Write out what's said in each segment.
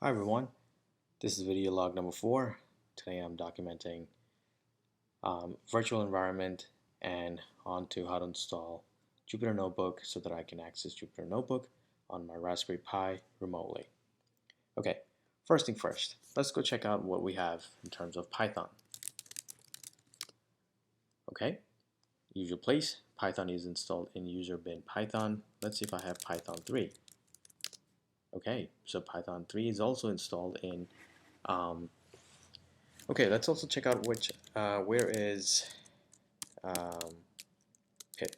Hi everyone, this is video log number 4. Today I'm documenting virtual environment and on to how to install Jupyter Notebook so that I can access Jupyter Notebook on my Raspberry Pi remotely. Okay, first thing first, let's go check out what we have in terms of Python. Okay, usual place, Python is installed in user bin Python. Let's see if I have Python 3. Okay, so Python 3 is also installed in okay, let's also check out where is pip.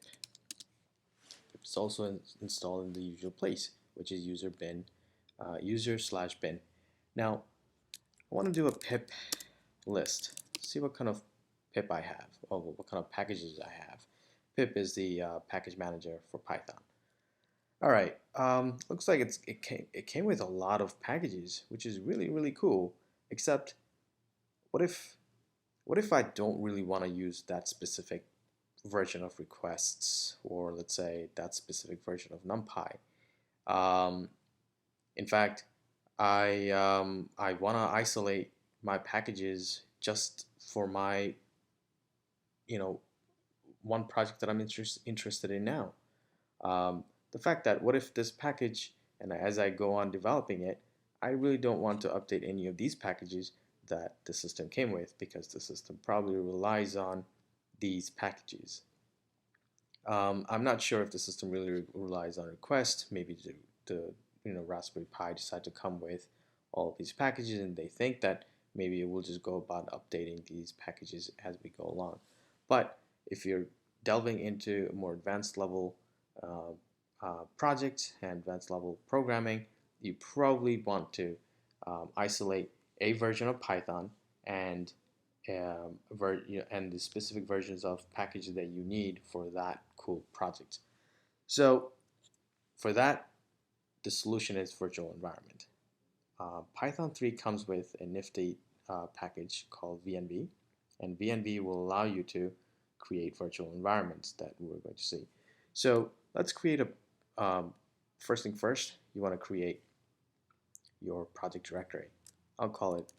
It's also installed in the usual place, which is user/bin. Now, I want to do a pip list. See what kind of pip I have, or what kind of packages I have. Pip is the package manager for Python. All right, looks like it came with a lot of packages, which is really cool. Except, what if I don't really want to use that specific version of requests, or let's say that specific version of NumPy? Um, in fact, I want to isolate my packages just for my one project that I'm interested in now. The fact that what if this package, and as I go on developing it, I really don't want to update any of these packages that the system came with, because the system probably relies on these packages. I'm not sure if the system really relies on request. Maybe the Raspberry Pi decide to come with all of these packages, and they think that maybe it will just go about updating these packages as we go along. But if you're delving into a more advanced level project and advanced level programming, you probably want to isolate a version of Python and and the specific versions of packages that you need for that cool project. So for that, the solution is virtual environment. Python 3 comes with a nifty package called VNV, and VNV will allow you to create virtual environments that we're going to see. So let's create first thing first, you want to create your project directory. I'll call it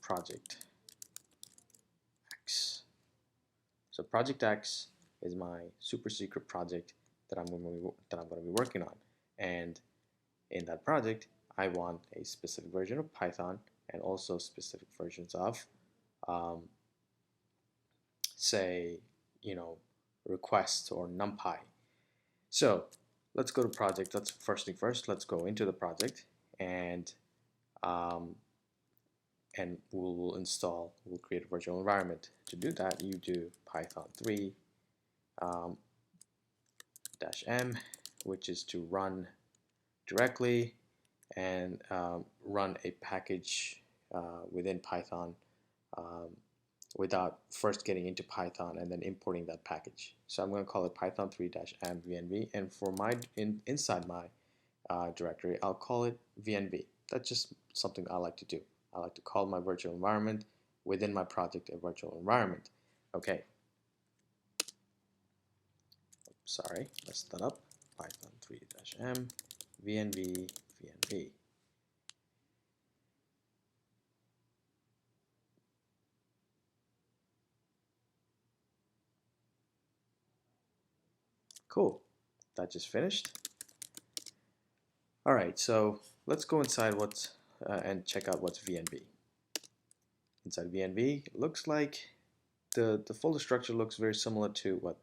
project X. So project X is my super secret project that I'm going to be working on, and in that project I want a specific version of Python and also specific versions of say requests or NumPy. So let's go to project. Let's first thing first, let's go into the project, and um, we'll create a virtual environment. To do that, you do Python 3 -m, which is to run directly and run a package within Python without first getting into Python and then importing that package. So I'm going to call it Python 3-m VNV, and for my inside my directory, I'll call it VNV. That's just something I like to do. I like to call my virtual environment within my project a virtual environment. Okay. Sorry, messed that up. Python 3-m VNV VNV. Cool. That just finished. All right, so let's go inside and check out what's VNV. Inside VNV, it looks like the folder structure looks very similar to what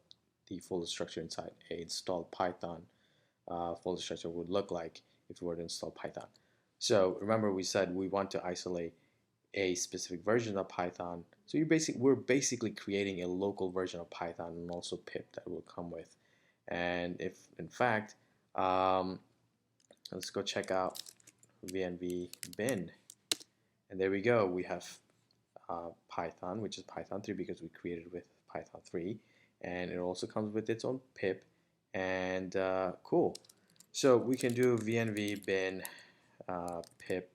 the folder structure inside a installed Python folder structure would look like if we were to install Python. So remember, we said we want to isolate a specific version of Python. So we're basically creating a local version of Python and also pip that will come with. And if in fact, let's go check out VNV bin, and there we go. We have Python, which is Python 3 because we created with Python 3, and it also comes with its own pip, and cool. So we can do VNV bin pip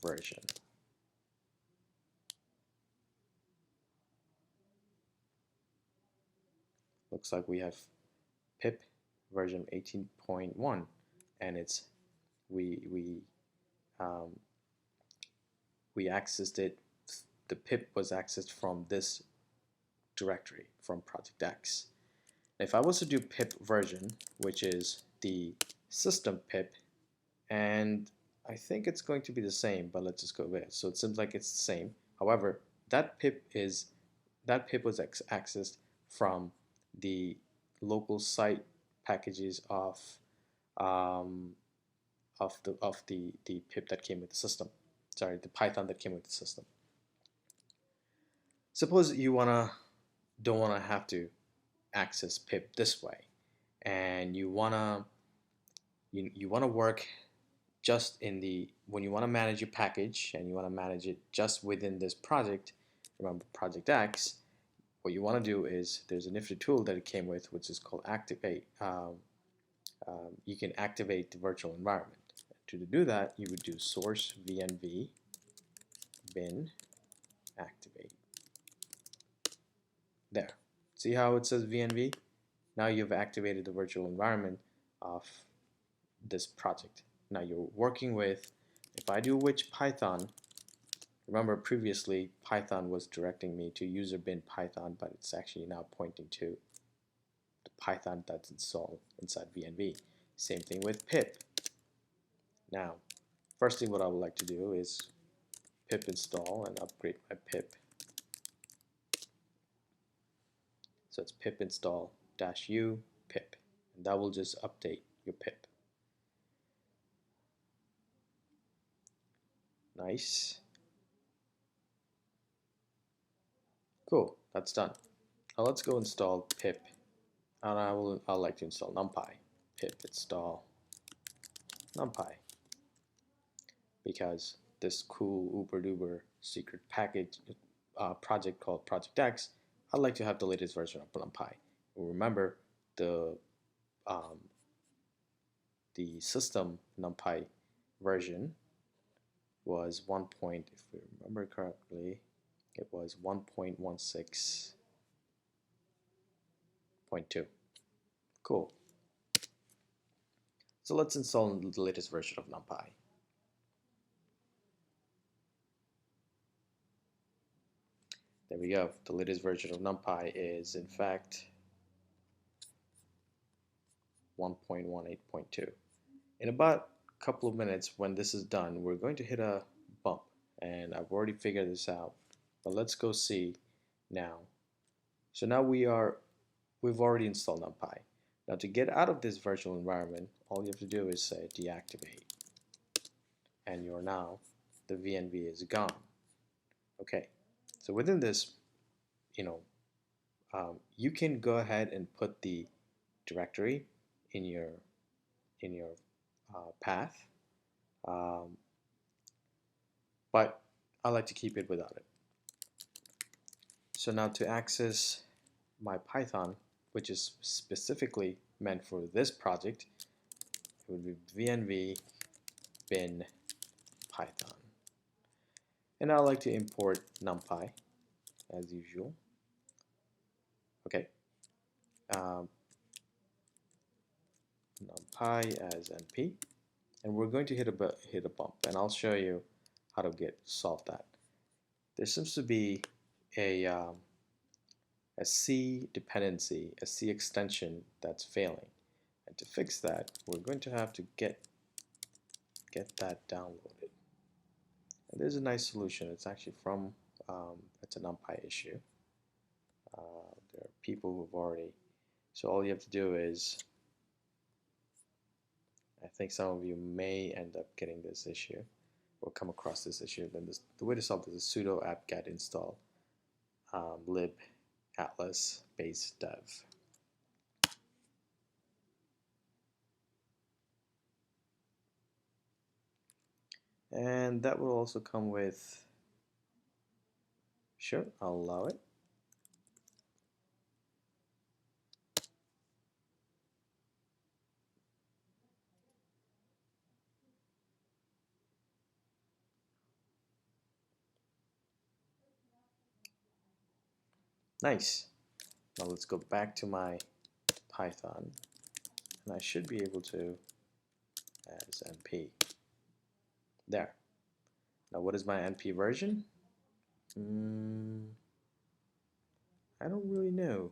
version. Looks like we have pip version 18.1, and we um, we accessed it, the pip was accessed from this directory, from project X. If I was to do pip version, which is the system pip, and I think it's going to be the same, but let's just go with it. So it seems like it's the same. However, that pip was accessed from the local site packages um, of the pip that came with the system. Sorry, the Python that came with the system. Suppose you don't wanna have to access pip this way, and you wanna work just in the when you want to manage your package and you want to manage it just within this project. Remember project X. What you want to do is there's a nifty tool that it came with, which is called activate. You can activate the virtual environment. To do that, you would do source VNV bin activate. There. See how it says VNV? Now you've activated the virtual environment of this project. Now you're working with, if I do which Python, remember previously Python was directing me to user bin Python, but it's actually now pointing to the Python that's installed inside VNV. Same thing with pip. Now, first thing what I would like to do is pip install and upgrade my pip. So it's pip install -u pip, and that will just update your pip. Nice. Cool, that's done. Now let's go install pip, and I'll like to install NumPy. Pip install NumPy, because this cool uber duper secret package project called Project X, I'd like to have the latest version of NumPy. Remember um, the system NumPy version was 1. If we remember correctly, it was 1.16.2. Cool. So let's install the latest version of NumPy. There we go. The latest version of NumPy is in fact 1.18.2. In about a couple of minutes, when this is done, we're going to hit a bump, and I've already figured this out, but let's go see now. So now we've already installed NumPy. Now to get out of this virtual environment, all you have to do is say deactivate, and the VNV is gone. Okay, so within this, you can go ahead and put the directory in your path, but I like to keep it without it. So now to access my Python, which is specifically meant for this project, it would be VNV bin Python. And I like to import NumPy as usual. Okay. NumPy as np, and we're going to hit a bump, and I'll show you how to solve that. There seems to be a C dependency, a C extension that's failing, and to fix that, we're going to have to get that downloaded. And there's a nice solution. It's actually from it's a NumPy issue. There are people who've already. So all you have to do is, I think some of you may end up getting this issue or come across this issue. Then the way to solve this is sudo apt-get install lib atlas base dev. And that will also come with, sure, I'll allow it. Nice. Now let's go back to my Python, and I should be able to as np. There. Now what is my NP version? I don't really know.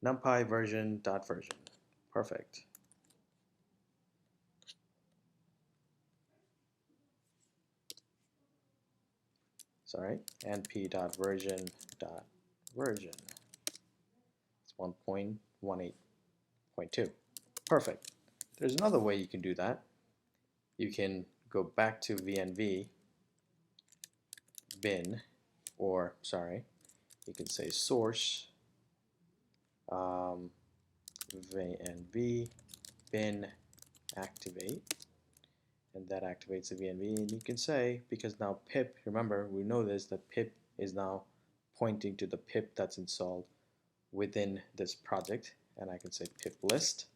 NumPy version dot version. Perfect. Sorry, np dot version dot version. It's 1.18.2. Perfect. There's another way you can do that. You can go back to VNV bin, or sorry, you can say source VNV bin activate, and that activates the VNV. And you can say, because now pip, remember we know this, that pip is now pointing to the pip that's installed within this project, and I can say pip list,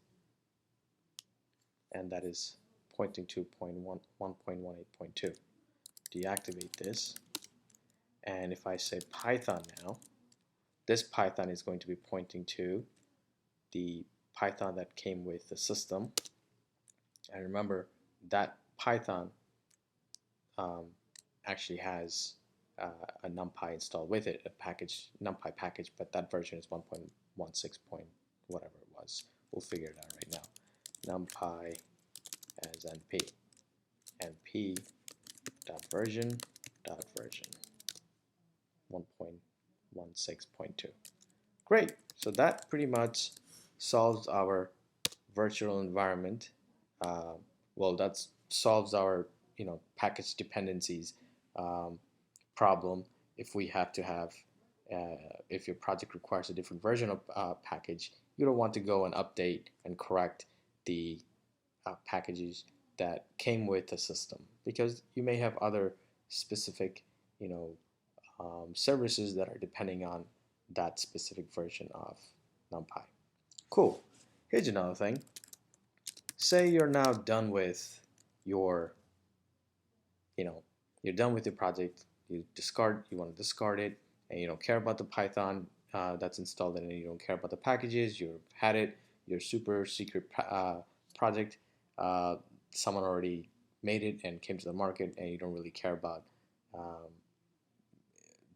and that is pointing to 1.18.2. Deactivate this, and if I say Python now, this Python is going to be pointing to the Python that came with the system. And remember that Python actually has a NumPy installed with it, a package, NumPy package, but that version is 1.16 point whatever it was. We'll figure it out right now. NumPy as np dot version 1.16.2. Great. So that pretty much solves our virtual environment. Well, that solves our package dependencies problem if we have to have if your project requires a different version of package. You don't want to go and update and correct the packages that came with the system, because you may have other specific services that are depending on that specific version of NumPy. Cool. Here's another thing. Say you're now done with your you're done with your project. You want to discard it, and you don't care about the Python that's installed in it. You don't care about the packages. You've had it, your super secret project. Someone already made it and came to the market, and you don't really care about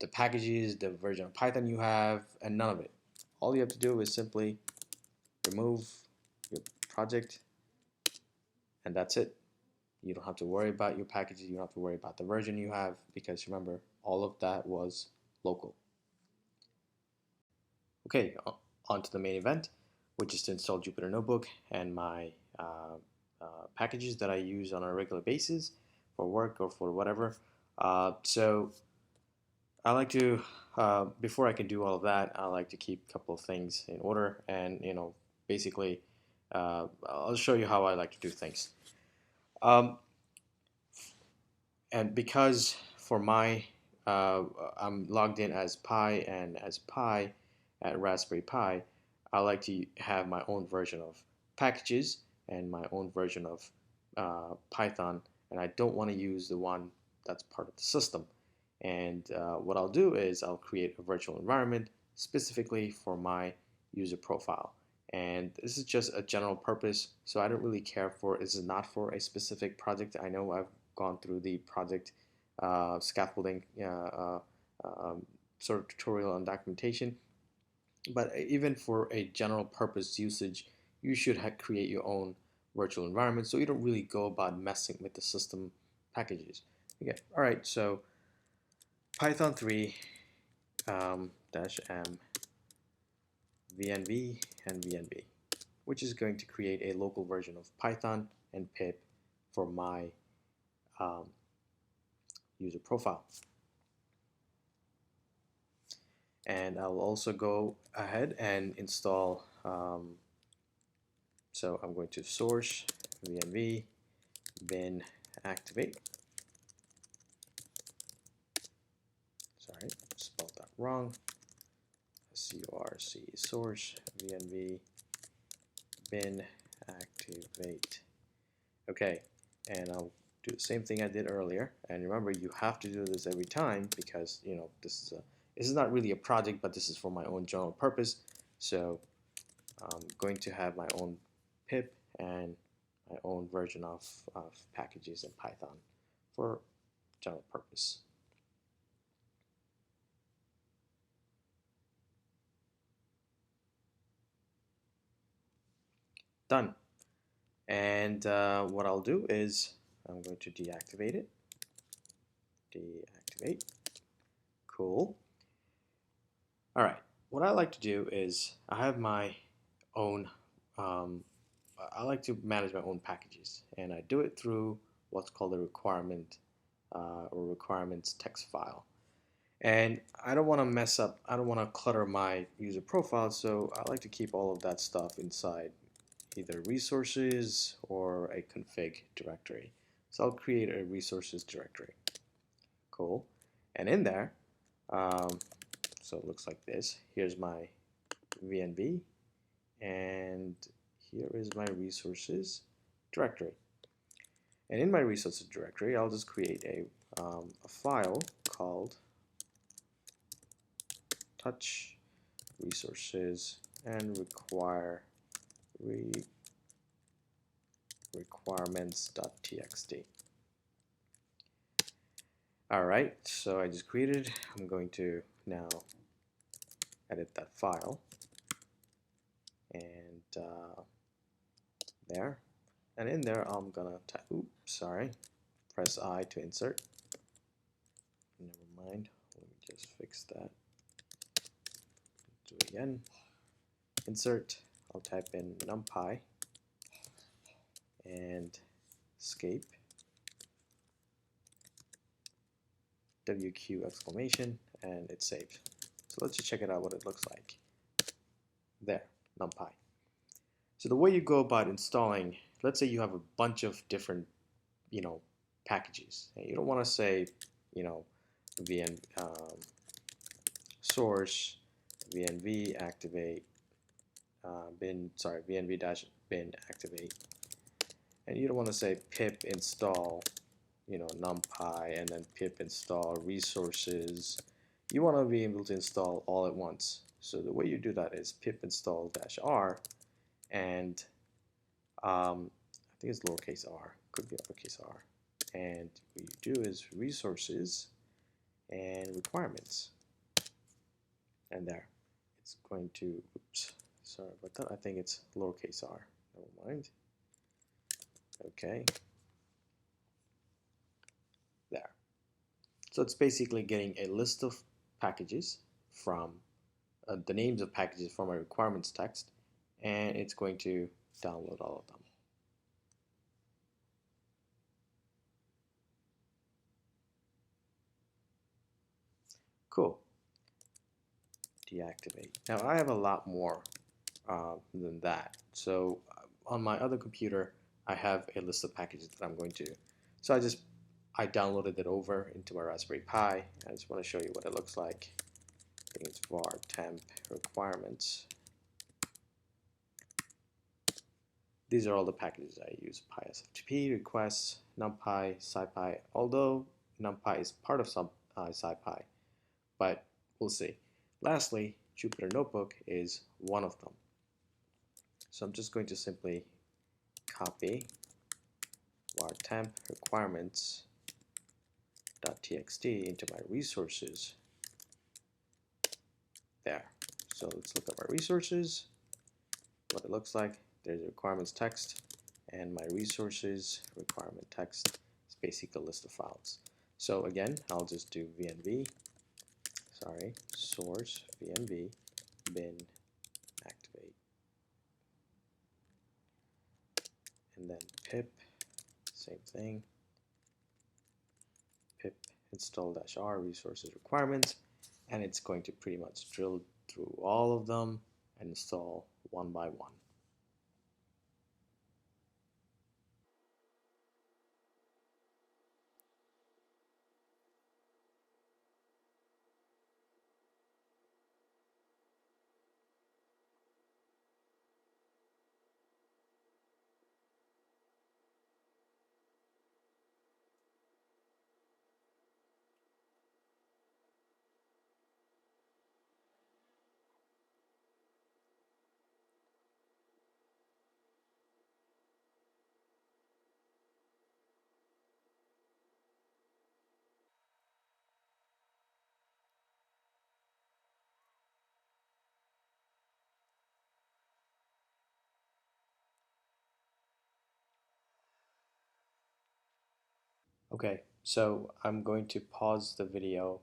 the packages, the version of Python you have, and none of it. All you have to do is simply remove your project, and that's it. You don't have to worry about your packages. You don't have to worry about the version you have, because remember, all of that was local. Okay, on to the main event, which is to install Jupyter Notebook and my packages that I use on a regular basis for work or for whatever. So I like to, before I can do all of that, I like to keep a couple of things in order, and basically, I'll show you how I like to do things. And because for my, I'm logged in as Pi and as Pi at Raspberry Pi, I like to have my own version of packages and my own version of Python, and I don't want to use the one that's part of the system. And what I'll do is I'll create a virtual environment specifically for my user profile. And this is just a general purpose, so I don't really care for, this is not for a specific project. I know I've gone through the project scaffolding sort of tutorial and documentation, but even for a general purpose usage, you should create your own virtual environment, so you don't really go about messing with the system packages. Okay, all right, so Python 3 dash m VNV and VNV, which is going to create a local version of Python and pip for my user profile. And I'll also go ahead and install, so I'm going to source VNV bin activate. Sorry, spelled that wrong. source VNV bin activate. Okay, and I'll do the same thing I did earlier. And remember, you have to do this every time because this is not really a project, but this is for my own general purpose. So I'm going to have my own pip and my own version of packages in Python for general purpose. Done. And what I'll do is I'm going to deactivate it. Deactivate. Cool. All right. What I like to do is I have my own, I like to manage my own packages, and I do it through what's called a requirement or requirements text file. And I don't want to mess up, I don't want to clutter my user profile, so I like to keep all of that stuff inside either resources or a config directory. So I'll create a resources directory. Cool. And in there, so it looks like this. Here's my VNV, and here is my resources directory. And in my resources directory, I'll just create a file called touch resources and requirements.txt. Alright, so I just created. I'm going to now edit that file. And there. And in there, I'm gonna press I to insert. Never mind. Let me just fix that. Do it again. Insert. I'll type in NumPy and escape. WQ exclamation, and it's saved. So let's just check it out what it looks like. There, NumPy. So the way you go about installing, let's say you have a bunch of different, packages, and you don't want to say, vn source vnv activate vnv dash bin activate, and you don't want to say pip install NumPy and then pip install resources. You want to be able to install all at once. So the way you do that is pip install -r, and I think it's lowercase r, could be uppercase r. And what you do is resources and requirements. And there, it's going to, oops, sorry about that. I think it's lowercase r. Never mind. Okay. There. So it's basically getting a list of packages from the names of packages from a requirements text, and it's going to download all of them. Cool. Deactivate. Now I have a lot more than that. So on my other computer, I have a list of packages that I'm going to. So I downloaded it over into my Raspberry Pi. I just want to show you what it looks like. I think it's var temp requirements. These are all the packages I use: PySFTP, requests, NumPy, SciPy. Although NumPy is part of SciPy, but we'll see. Lastly, Jupyter Notebook is one of them. So I'm just going to simply copy var temp requirements.txt into my resources. There. So let's look at my resources, what it looks like. There's a requirements text, and my resources requirement text is basically a list of files. So again, I'll just do source VNV bin activate, and then pip, same thing, pip install -r resources requirements, and it's going to pretty much drill through all of them and install one by one. Okay, so I'm going to pause the video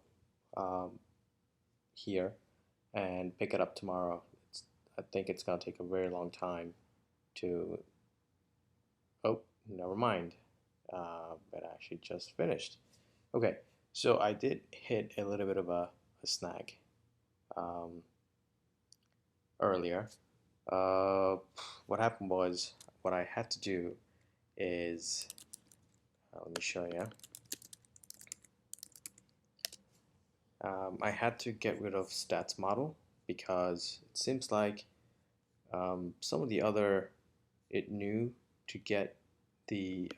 um, here and pick it up tomorrow. I think it's going to take a very long time to, oh, never mind. But actually just finished. Okay, so I did hit a little bit of a snag um, earlier. Uh, what happened was, what I had to do is, let me show you. I had to get rid of stats model because it seems like some of the other, it knew to get the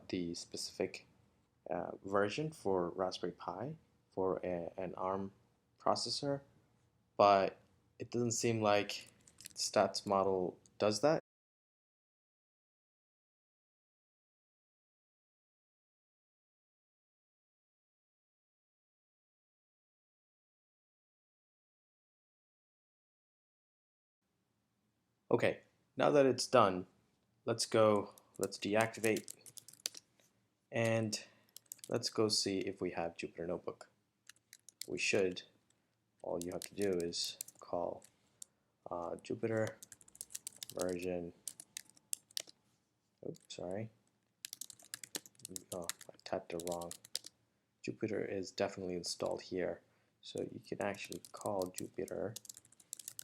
the specific version for Raspberry Pi for an ARM processor, but it doesn't seem like stats model does that. Okay, now that it's done, let's deactivate, and let's go see if we have Jupyter Notebook. We should. All you have to do is call Jupyter version, oops, sorry, oh, I typed it wrong. Jupyter is definitely installed here, so you can actually call Jupyter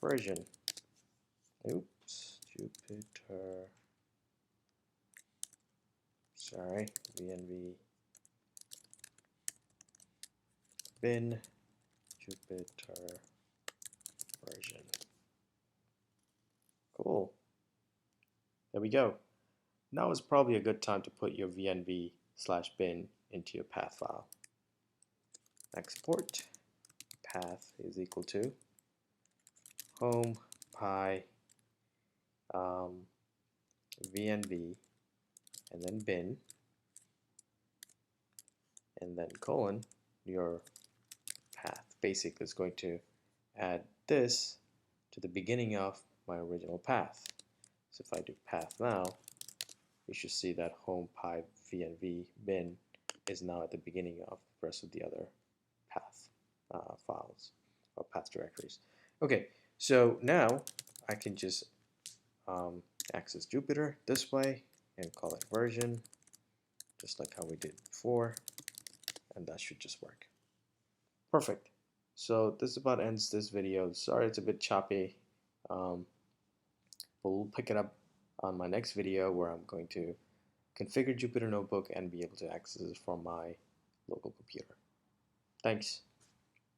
version, oops, Jupyter, sorry, VNV bin Jupyter version. Cool. There we go. Now is probably a good time to put your VNV/bin into your path file. Export path is equal to home pi VNV and then bin and then colon your path. Basically, it's going to add this to the beginning of my original path. So if I do path now, you should see that home pi VNV bin is now at the beginning of the rest of the other path files or path directories. Okay, so now I can just access Jupyter this way and call it version, just like how we did before, and that should just work. Perfect. So this about ends this video. Sorry it's a bit choppy, but we'll pick it up on my next video where I'm going to configure Jupyter Notebook and be able to access it from my local computer. Thanks.